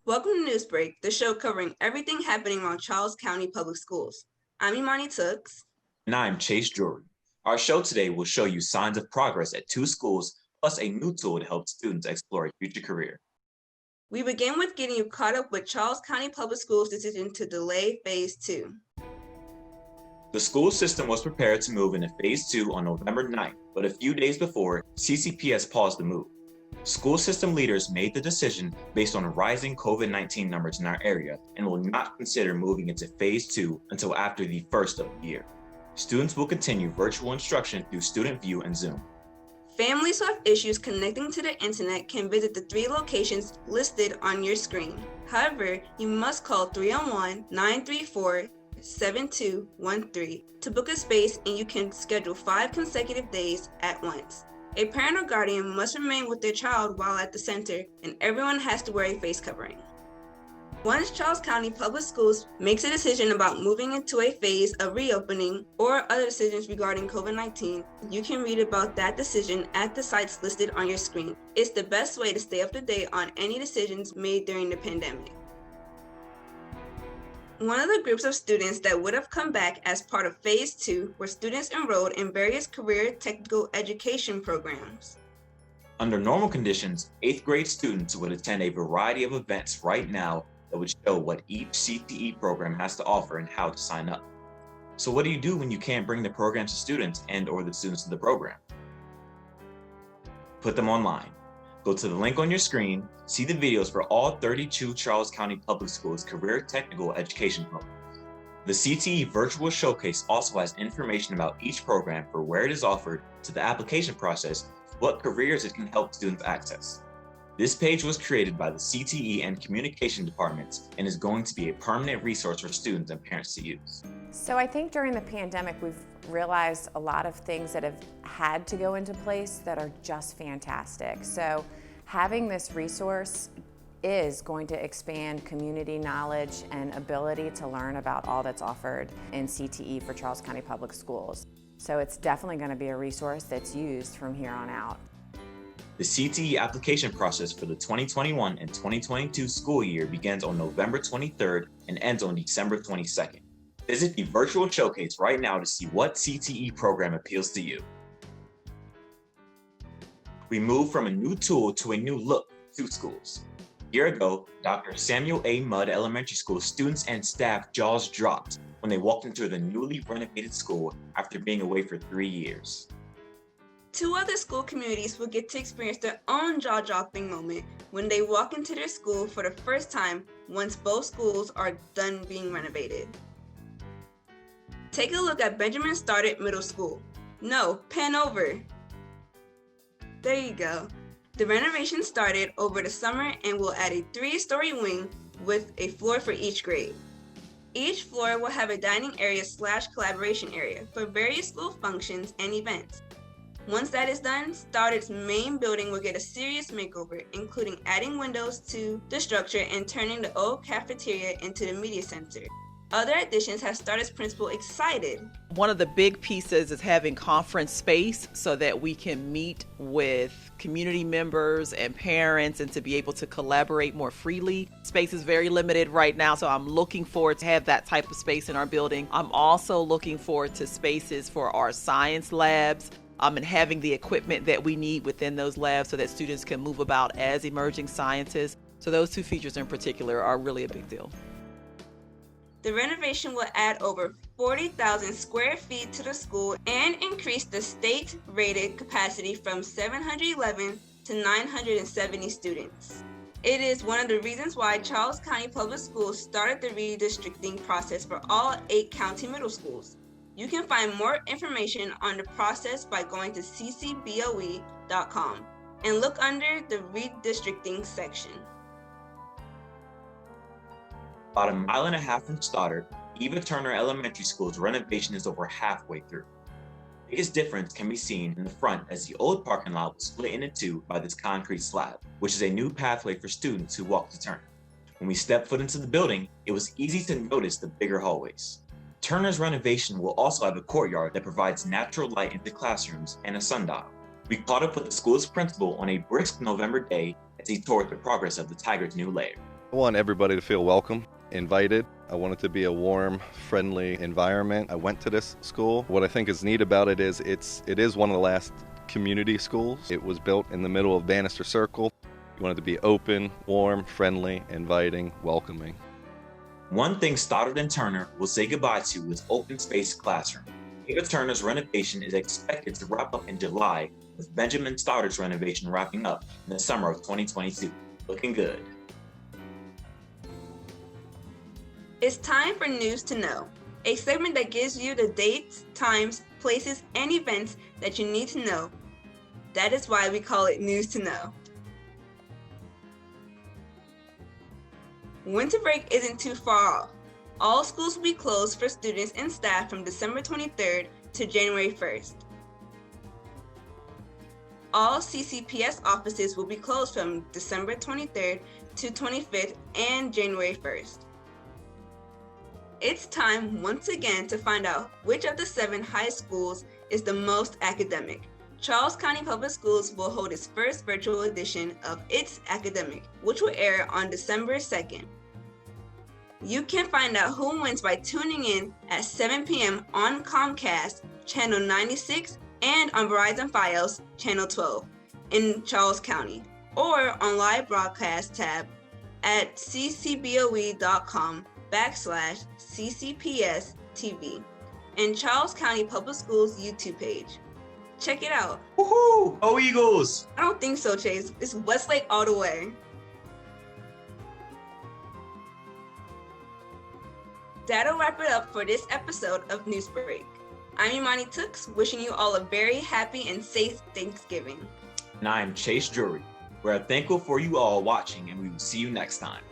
Welcome to NewsBreak, the show covering everything happening around Charles County Public Schools. I'm Imani Tooks. And I'm Chase Drewery. Our show today will show you signs of progress at 2 schools, plus a new tool to help students explore a future career. We begin with getting you caught up with Charles County Public Schools' decision to delay Phase 2. The school system was prepared to move into Phase 2 on November 9th, but a few days before, CCPS paused the move. School system leaders made the decision based on rising COVID-19 numbers in our area and will not consider moving into Phase 2 until after the first of the year. Students will continue virtual instruction through Student View and Zoom. Families who have issues connecting to the internet can visit the 3 locations listed on your screen. However, you must call 301-934-7213 to book a space, and you can schedule 5 consecutive days at once. A parent or guardian must remain with their child while at the center, and everyone has to wear a face covering. Once Charles County Public Schools makes a decision about moving into a phase of reopening or other decisions regarding COVID-19, you can read about that decision at the sites listed on your screen. It's the best way to stay up to date on any decisions made during the pandemic. One of the groups of students that would have come back as part of Phase 2 were students enrolled in various career technical education programs. Under normal conditions, 8th grade students would attend a variety of events right now that would show what each CTE program has to offer and how to sign up. So what do you do when you can't bring the programs to students and/or the students to the program? Put them online. Go to the link on your screen, see the videos for all 32 Charles County Public Schools career technical education programs. The CTE Virtual Showcase also has information about each program, for where it is offered, to the application process, what careers it can help students access. This page was created by the CTE and Communication departments and is going to be a permanent resource for students and parents to use. So I think during the pandemic, we've realized a lot of things that have had to go into place that are just fantastic. So having this resource is going to expand community knowledge and ability to learn about all that's offered in CTE for Charles County Public Schools. So it's definitely going to be a resource that's used from here on out. The CTE application process for the 2021 and 2022 school year begins on November 23rd and ends on December 22nd. Visit the virtual showcase right now to see what CTE program appeals to you. We move from a new tool to a new look to schools. A year ago, Dr. Samuel A. Mudd Elementary School students and staff jaws dropped when they walked into the newly renovated school after being away for 3 years. 2 other school communities will get to experience their own jaw-dropping moment when they walk into their school for the first time once both schools are done being renovated. Take a look at Benjamin Stoddert Middle School. No, pan over. There you go. The renovation started over the summer and will add a 3-story wing with a floor for each grade. Each floor will have a dining area / collaboration area for various school functions and events. Once that is done, Stoddert's main building will get a serious makeover, including adding windows to the structure and turning the old cafeteria into the media center. Other additions have Stoddert's principal excited. One of the big pieces is having conference space so that we can meet with community members and parents and to be able to collaborate more freely. Space is very limited right now, so I'm looking forward to have that type of space in our building. I'm also looking forward to spaces for our science labs. And having the equipment that we need within those labs so that students can move about as emerging scientists. So those 2 features in particular are really a big deal. The renovation will add over 40,000 square feet to the school and increase the state-rated capacity from 711 to 970 students. It is one of the reasons why Charles County Public Schools started the redistricting process for all 8 county middle schools. You can find more information on the process by going to ccboe.com and look under the redistricting section. About 1.5 miles from Stoddert, Eva Turner Elementary School's renovation is over halfway through. The biggest difference can be seen in the front, as the old parking lot was split into 2 by this concrete slab, which is a new pathway for students who walk to Turner. When we stepped foot into the building, it was easy to notice the bigger hallways. Turner's renovation will also have a courtyard that provides natural light into classrooms and a sundial. We caught up with the school's principal on a brisk November day as he toured the progress of the Tigers' new lair. I want everybody to feel welcome, invited. I want it to be a warm, friendly environment. I went to this school. What I think is neat about it is it is one of the last community schools. It was built in the middle of Bannister Circle. You want it to be open, warm, friendly, inviting, welcoming. One thing Stoddert and Turner will say goodbye to is open space classroom. Ava Turner's renovation is expected to wrap up in July, with Benjamin Stoddert's renovation wrapping up in the summer of 2022. Looking good. It's time for News to Know, a segment that gives you the dates, times, places, and events that you need to know. That is why we call it News to Know. Winter break isn't too far off. All schools will be closed for students and staff from December 23rd to January 1st. All CCPS offices will be closed from December 23rd to 25th and January 1st. It's time once again to find out which of the 7 high schools is the most academic. Charles County Public Schools will hold its first virtual edition of It's Academic, which will air on December 2nd. You can find out who wins by tuning in at 7 p.m. on Comcast, Channel 96, and on Verizon Fios, Channel 12, in Charles County, or on live broadcast tab at ccboe.com/CCPS-TV and Charles County Public Schools YouTube page. Check it out. Woohoo! Go Eagles! I don't think so, Chase. It's Westlake all the way. That'll wrap it up for this episode of NewsBreak. I'm Imani Tooks, wishing you all a very happy and safe Thanksgiving. And I am Chase Drewery. We're thankful for you all watching, and we will see you next time.